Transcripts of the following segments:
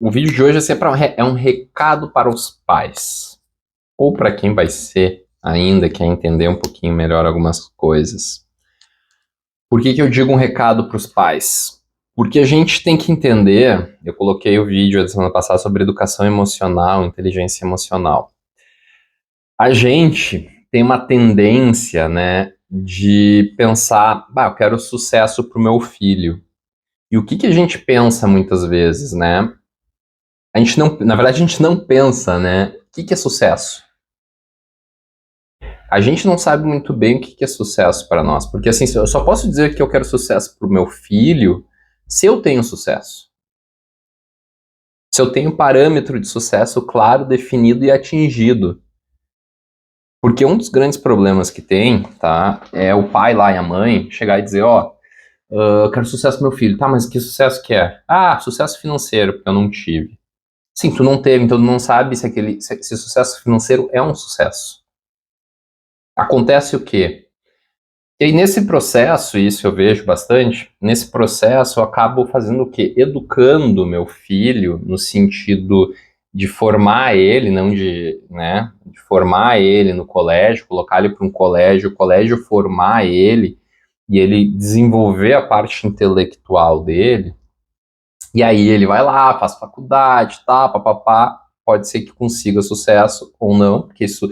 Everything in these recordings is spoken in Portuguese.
O vídeo de hoje é um recado para os pais, ou para quem vai ser ainda, quer entender um pouquinho melhor algumas coisas. Por que eu digo um recado para os pais? Porque a gente tem que entender, eu coloquei o vídeo da semana passada sobre educação emocional, inteligência emocional. A gente tem uma tendência, né, de pensar, eu quero sucesso para o meu filho. E o que a gente pensa muitas vezes, né? A gente não, na verdade, a gente não pensa, né? O que é sucesso? A gente não sabe muito bem o que é sucesso para nós, porque assim, eu só posso dizer que eu quero sucesso para o meu filho se eu tenho sucesso. Se eu tenho parâmetro de sucesso claro, definido e atingido. Porque um dos grandes problemas que tem, tá, é o pai lá e a mãe chegar e dizer, eu quero sucesso pro meu filho. Tá, mas que sucesso que é? Ah, sucesso financeiro, porque eu não tive. Sim, tu não teve, então tu não sabe se sucesso financeiro é um sucesso. Acontece o quê? E aí, nesse processo, isso eu vejo bastante, nesse processo eu acabo fazendo o quê? Educando meu filho no sentido de formar ele, não de, né, de formar ele no colégio, colocar ele para um colégio, o colégio formar ele e ele desenvolver a parte intelectual dele, e aí ele vai lá, faz faculdade, tá, papapá, pode ser que consiga sucesso ou não, porque isso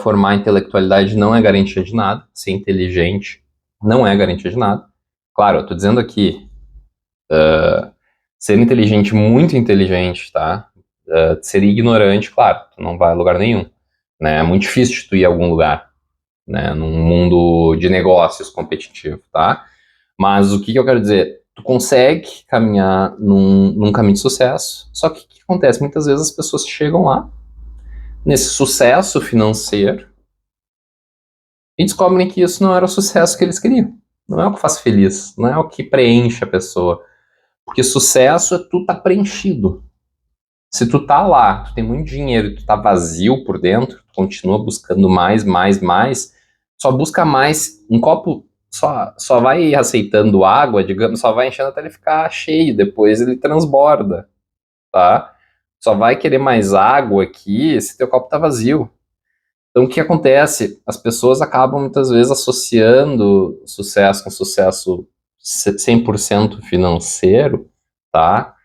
formar intelectualidade não é garantia de nada, ser inteligente não é garantia de nada. Claro, eu tô dizendo aqui, ser inteligente, muito inteligente, tá? Ser ignorante, claro, tu não vai a lugar nenhum, né? É muito difícil de tu ir a algum lugar, né? Num mundo de negócios competitivo, tá? Mas o que eu quero dizer? Tu consegue caminhar num caminho de sucesso, só que o que acontece? Muitas vezes as pessoas chegam lá, nesse sucesso financeiro, e descobrem que isso não era o sucesso que eles queriam. Não é o que faz feliz, não é o que preenche a pessoa. Porque sucesso é tu tá preenchido. Se tu tá lá, tu tem muito dinheiro e tu tá vazio por dentro, tu continua buscando mais, mais, mais, só busca mais, um copo só vai aceitando água, digamos, só vai enchendo até ele ficar cheio, depois ele transborda, tá? Só vai querer mais água aqui se teu copo tá vazio. Então, o que acontece? As pessoas acabam muitas vezes associando sucesso com sucesso 100% financeiro, tá?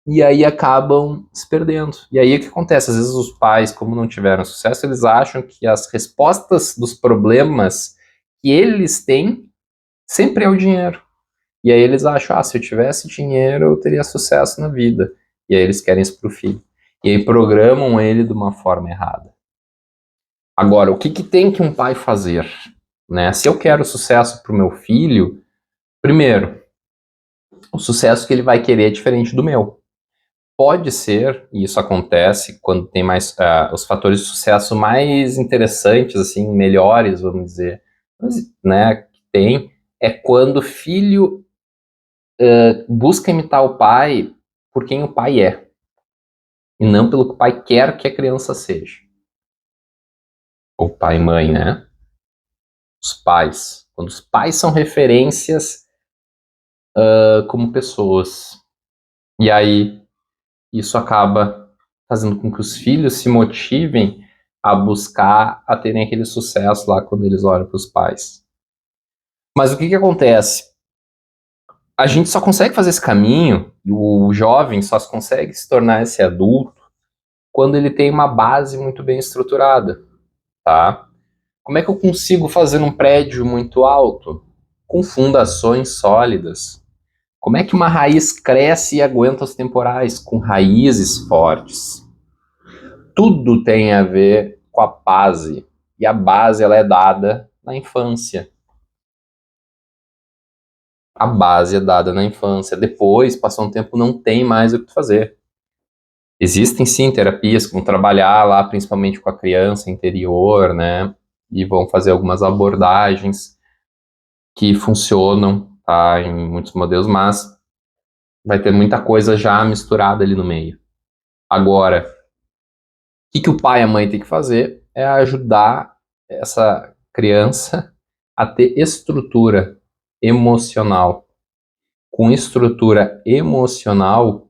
E aí acabam se perdendo. E aí o que acontece? Às vezes os pais, como não tiveram sucesso, eles acham que as respostas dos problemas que eles têm sempre é o dinheiro. E aí eles acham, se eu tivesse dinheiro, eu teria sucesso na vida. E aí eles querem isso pro filho. E aí programam ele de uma forma errada. Agora, o que tem que um pai fazer? Né? Se eu quero sucesso para o meu filho, primeiro, o sucesso que ele vai querer é diferente do meu. Pode ser, e isso acontece quando tem mais os fatores de sucesso mais interessantes, assim, melhores, vamos dizer, né, que tem, é quando o filho busca imitar o pai por quem o pai é, e não pelo que o pai quer que a criança seja. Ou pai e mãe, né? Os pais. Quando os pais são referências como pessoas. E aí isso acaba fazendo com que os filhos se motivem a buscar, a terem aquele sucesso lá quando eles olham para os pais. Mas o que acontece? A gente só consegue fazer esse caminho, o jovem só consegue se tornar esse adulto quando ele tem uma base muito bem estruturada, tá? Como é que eu consigo fazer um prédio muito alto? Com fundações sólidas. Como é que uma raiz cresce e aguenta os temporais? Com raízes fortes. Tudo tem a ver com a base. E a base ela é dada na infância. A base é dada na infância. Depois, passou um tempo, não tem mais o que fazer. Existem sim terapias que vão trabalhar lá, principalmente com a criança interior, né? E vão fazer algumas abordagens que funcionam, tá? Em muitos modelos, mas vai ter muita coisa já misturada ali no meio. Agora, que o pai e a mãe têm que fazer é ajudar essa criança a ter estrutura emocional. Com estrutura emocional,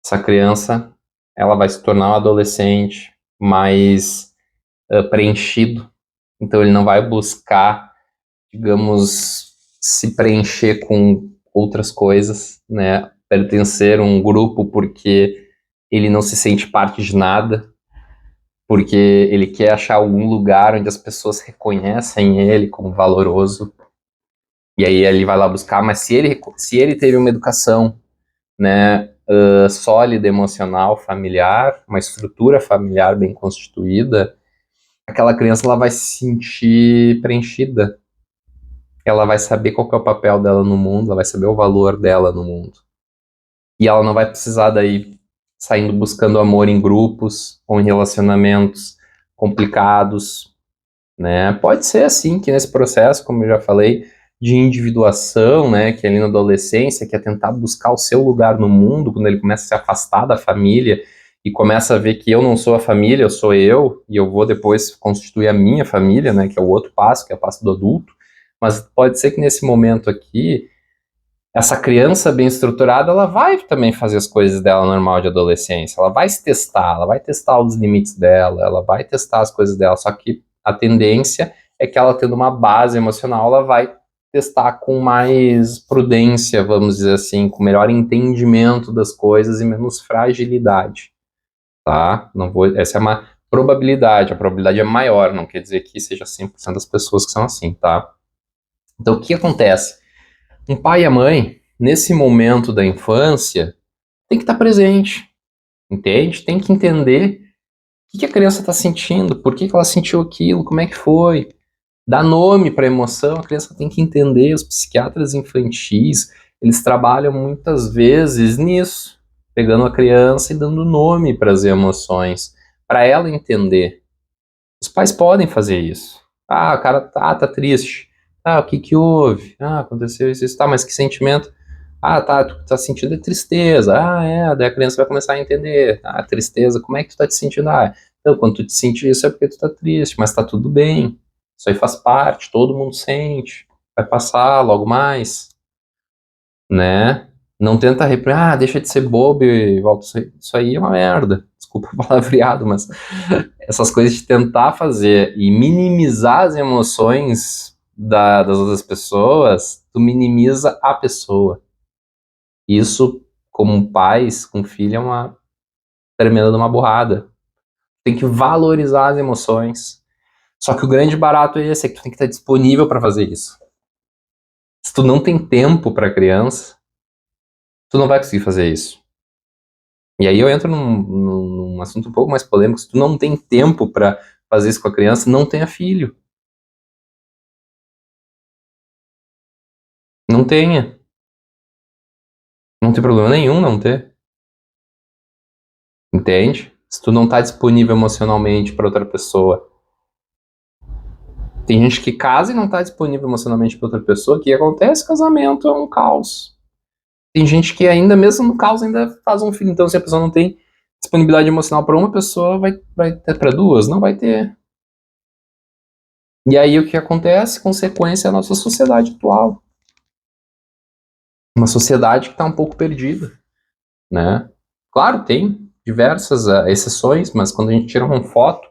essa criança, ela vai se tornar um adolescente mais preenchido. Então ele não vai buscar, digamos, se preencher com outras coisas, né? Pertencer a um grupo porque ele não se sente parte de nada, porque ele quer achar algum lugar onde as pessoas reconhecem ele como valoroso. E aí ele vai lá buscar, mas se ele teve uma educação, né, sólida, emocional, familiar, uma estrutura familiar bem constituída, aquela criança ela vai se sentir preenchida. Ela vai saber qual que é o papel dela no mundo, ela vai saber o valor dela no mundo. E ela não vai precisar daí saindo buscando amor em grupos ou em relacionamentos complicados, né? Pode ser assim que nesse processo, como eu já falei, de individuação, né, que ali na adolescência, que é tentar buscar o seu lugar no mundo, quando ele começa a se afastar da família e começa a ver que eu não sou a família, eu sou eu, e eu vou depois constituir a minha família, né, que é o outro passo, que é o passo do adulto. Mas pode ser que nesse momento aqui, essa criança bem estruturada, ela vai também fazer as coisas dela normal de adolescência, ela vai se testar, ela vai testar os limites dela, ela vai testar as coisas dela, só que a tendência é que ela tendo uma base emocional, ela vai testar com mais prudência, vamos dizer assim, com melhor entendimento das coisas e menos fragilidade, tá? Não vou, essa é uma probabilidade, a probabilidade é maior, não quer dizer que seja 100% das pessoas que são assim, tá? Então, o que acontece? Um pai e a mãe, nesse momento da infância, tem que estar presente, entende? Tem que entender o que a criança está sentindo, por que ela sentiu aquilo, como é que foi. Dar nome para a emoção, a criança tem que entender. Os psiquiatras infantis, eles trabalham muitas vezes nisso, pegando a criança e dando nome para as emoções, para ela entender. Os pais podem fazer isso. Ah, o cara tá triste. Ah, o que que houve? Ah, aconteceu isso, tá, mas que sentimento? Ah, tá, tu tá sentindo tristeza. Ah, é, daí a criança vai começar a entender. Ah, tristeza, como é que tu tá te sentindo? Ah, então, quando tu te sente isso é porque tu tá triste, mas tá tudo bem. Isso aí faz parte, todo mundo sente. Vai passar logo mais, né? Não tenta reprimir, deixa de ser bobo e volta. Isso aí é uma merda. Desculpa o palavreado, mas essas coisas de tentar fazer e minimizar as emoções das outras pessoas, tu minimiza a pessoa. Isso, como pais, com filho, é uma tremenda de uma burrada. Tem que valorizar as emoções. Só que o grande barato é esse, é que tu tem que estar disponível para fazer isso. Se tu não tem tempo para criança, tu não vai conseguir fazer isso. E aí eu entro num assunto um pouco mais polêmico. Se tu não tem tempo para fazer isso com a criança, não tenha filho. Não tenha. Não tem problema nenhum não ter. Entende? Se tu não tá disponível emocionalmente para outra pessoa. Tem gente que casa e não tá disponível emocionalmente para outra pessoa. O que acontece? Casamento é um caos. Tem gente que ainda, mesmo no caos, ainda faz um filho. Então, se a pessoa não tem disponibilidade emocional para uma pessoa, vai ter para duas? Não vai ter. E aí o que acontece? Consequência é a nossa sociedade atual. Uma sociedade que está um pouco perdida, né? Claro, tem diversas exceções, mas quando a gente tira uma foto,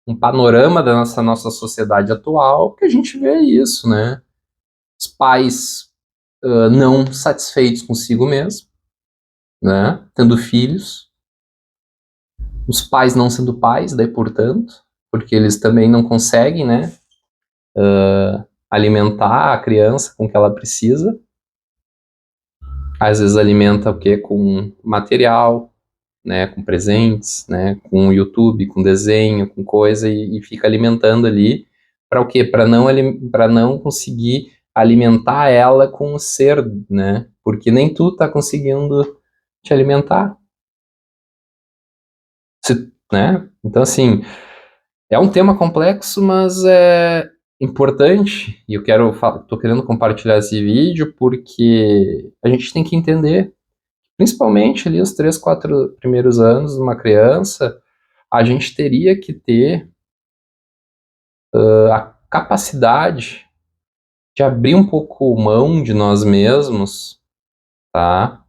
um panorama da nossa sociedade atual, que a gente vê isso, né? Os pais não satisfeitos consigo mesmo, né? Tendo filhos, os pais não sendo pais, daí portanto, porque eles também não conseguem, né? Alimentar a criança com o que ela precisa. Às vezes alimenta o quê? Com material, né? Com presentes, né? Com YouTube, com desenho, com coisa e fica alimentando ali para o quê? Para não conseguir alimentar ela com o ser, né? Porque nem tu tá conseguindo te alimentar, né? Então assim, é um tema complexo, mas é importante e eu tô querendo compartilhar esse vídeo porque a gente tem que entender, principalmente ali os 3, 4 primeiros anos de uma criança, a gente teria que ter a capacidade de abrir um pouco mão de nós mesmos, tá?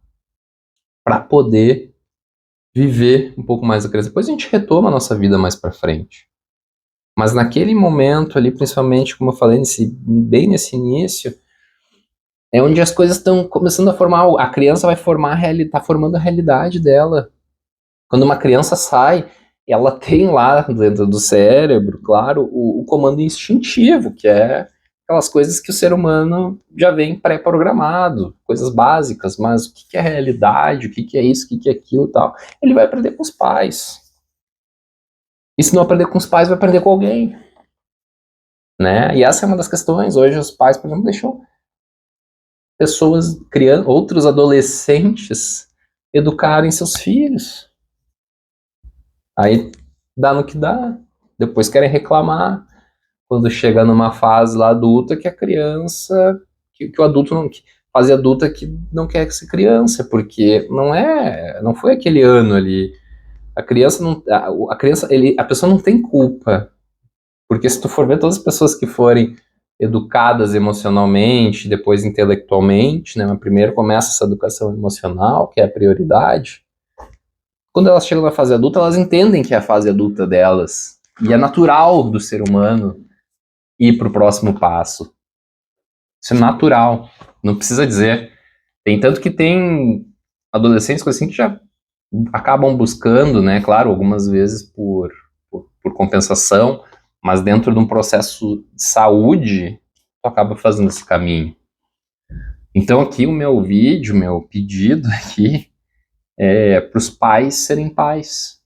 Para poder viver um pouco mais a criança. Depois a gente retoma a nossa vida mais pra frente. Mas naquele momento ali, principalmente, como eu falei, bem nesse início, é onde as coisas estão começando a formar, a criança vai formar tá formando a realidade dela. Quando uma criança sai, ela tem lá dentro do cérebro, claro, o comando instintivo, que é aquelas coisas que o ser humano já vem pré-programado, coisas básicas, mas o que é realidade, o que é isso, o que é aquilo e tal, ele vai aprender com os pais. E se não aprender com os pais, vai aprender com alguém, né? E essa é uma das questões. Hoje os pais, por exemplo, deixam pessoas, outros adolescentes educarem seus filhos. Aí dá no que dá. Depois querem reclamar quando chega numa fase lá adulta que a criança, que o adulto não, fase adulta que não quer ser criança, porque não foi aquele ano ali. A criança não, a criança, a pessoa não tem culpa, porque se tu for ver todas as pessoas que forem educadas emocionalmente, depois intelectualmente, né, mas primeiro começa essa educação emocional, que é a prioridade. Quando elas chegam na fase adulta, elas entendem que é a fase adulta delas. E é natural do ser humano ir para o próximo passo. Isso é natural. Não precisa dizer. Tem tanto que tem adolescentes assim que já acabam buscando, né? Claro, algumas vezes por compensação, mas dentro de um processo de saúde, tu acaba fazendo esse caminho. Então aqui o meu vídeo, meu pedido aqui é para os pais serem pais.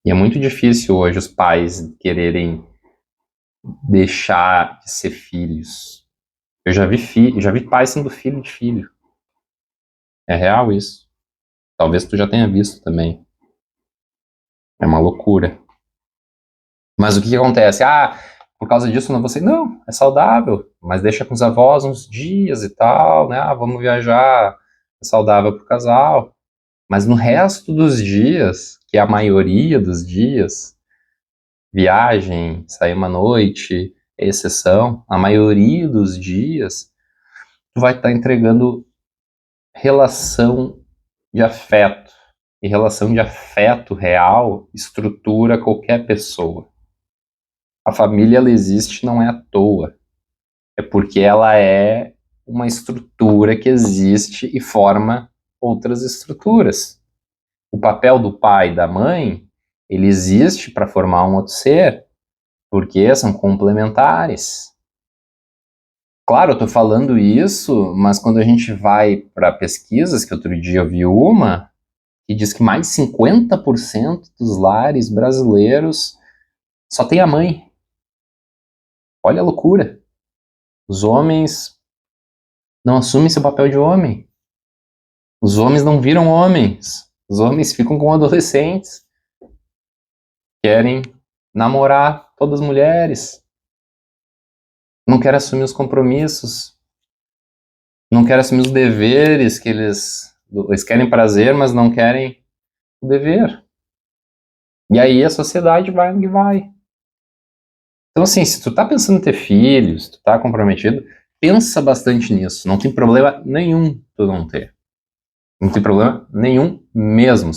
E é muito difícil hoje os pais quererem deixar de ser filhos. Eu já vi pais sendo filho de filho. É real isso. Talvez tu já tenha visto também. É uma loucura. Mas o que acontece? Ah, por causa disso não vou ser. Não, é saudável. Mas deixa com os avós uns dias e tal, né? Ah, vamos viajar. É saudável pro casal. Mas no resto dos dias, que é a maioria dos dias, viagem, sair uma noite, é exceção, a maioria dos dias, tu vai estar entregando relação de afeto. E relação de afeto real estrutura qualquer pessoa. A família, ela existe não é à toa. É porque ela é uma estrutura que existe e forma outras estruturas. O papel do pai e da mãe, ele existe para formar um outro ser, porque são complementares. Claro, eu estou falando isso, mas quando a gente vai para pesquisas, que outro dia eu vi uma, que diz que mais de 50% dos lares brasileiros só tem a mãe. Olha a loucura. Os homens não assumem seu papel de homem. Os homens não viram homens. Os homens ficam com adolescentes. Querem namorar todas as mulheres. Não querem assumir os compromissos. Não querem assumir os deveres que eles querem prazer, mas não querem o dever. E aí a sociedade vai onde vai. Então, assim, se tu tá pensando em ter filhos, tu tá comprometido, pensa bastante nisso. Não tem problema nenhum tu não ter. Não tem problema nenhum mesmo.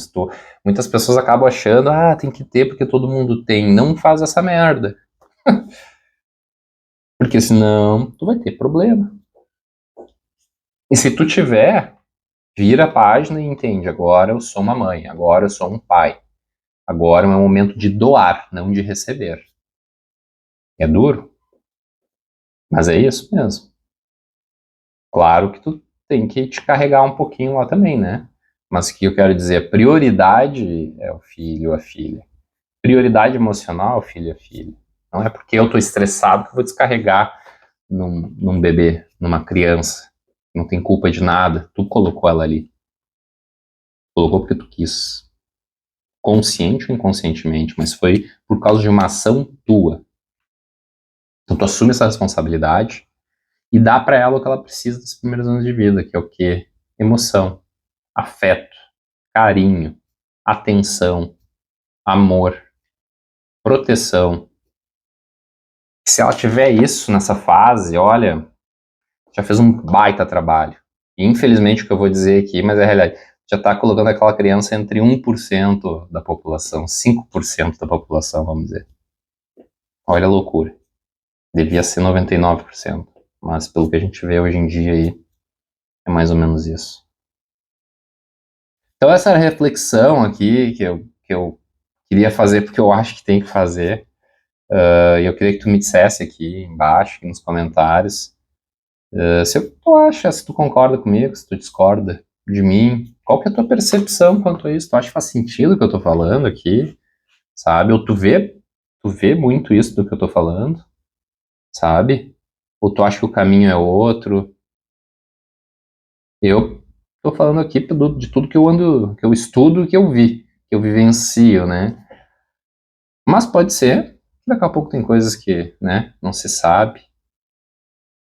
Muitas pessoas acabam achando, tem que ter porque todo mundo tem. Não faz essa merda. Porque senão tu vai ter problema. E se tu tiver, vira a página e entende. Agora eu sou uma mãe, agora eu sou um pai. Agora é um momento de doar, não de receber. É duro, mas é isso mesmo. Claro que tu tem que te carregar um pouquinho lá também, né? Mas o que eu quero dizer, a prioridade é o filho ou a filha. Prioridade emocional é o filho e a filha. Não é porque eu tô estressado que eu vou descarregar num bebê, numa criança. Não tem culpa de nada. Tu colocou ela ali. Colocou porque tu quis. Consciente ou inconscientemente, mas foi por causa de uma ação tua. Então tu assume essa responsabilidade e dá para ela o que ela precisa dos primeiros anos de vida, que é o quê? Emoção, afeto, carinho, atenção, amor, proteção. Se ela tiver isso nessa fase, olha, já fez um baita trabalho. E infelizmente o que eu vou dizer aqui, mas é a realidade, já está colocando aquela criança entre 1% da população, 5% da população, vamos dizer. Olha a loucura. Devia ser 99%, mas pelo que a gente vê hoje em dia aí, é mais ou menos isso. Então essa reflexão aqui que eu queria fazer, porque eu acho que tem que fazer, e eu queria que tu me dissesse aqui embaixo, aqui nos comentários, se tu acha, se tu concorda comigo, se tu discorda de mim, qual que é a tua percepção quanto a isso? Tu acha que faz sentido o que eu tô falando aqui, sabe? Ou tu vê muito isso do que eu tô falando, sabe? Ou tu acha que o caminho é outro? Eu tô falando aqui de tudo que eu ando, que eu estudo, que eu vi, que eu vivencio, né? Mas pode ser que daqui a pouco tem coisas que, né, não se sabe.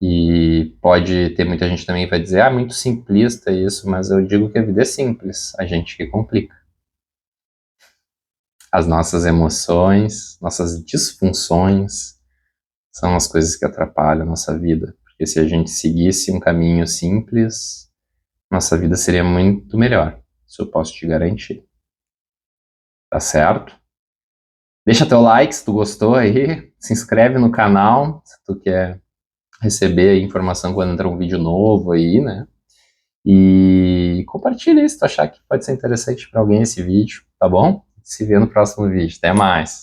E pode ter muita gente também que vai dizer, muito simplista isso, mas eu digo que a vida é simples, a gente que complica. As nossas emoções, nossas disfunções são as coisas que atrapalham a nossa vida. Porque se a gente seguisse um caminho simples, nossa vida seria muito melhor. Isso eu posso te garantir. Tá certo? Deixa teu like se tu gostou aí, se inscreve no canal se tu quer receber a informação quando entrar um vídeo novo aí, né? E compartilha se tu achar que pode ser interessante para alguém esse vídeo, tá bom? Se vê no próximo vídeo. Até mais!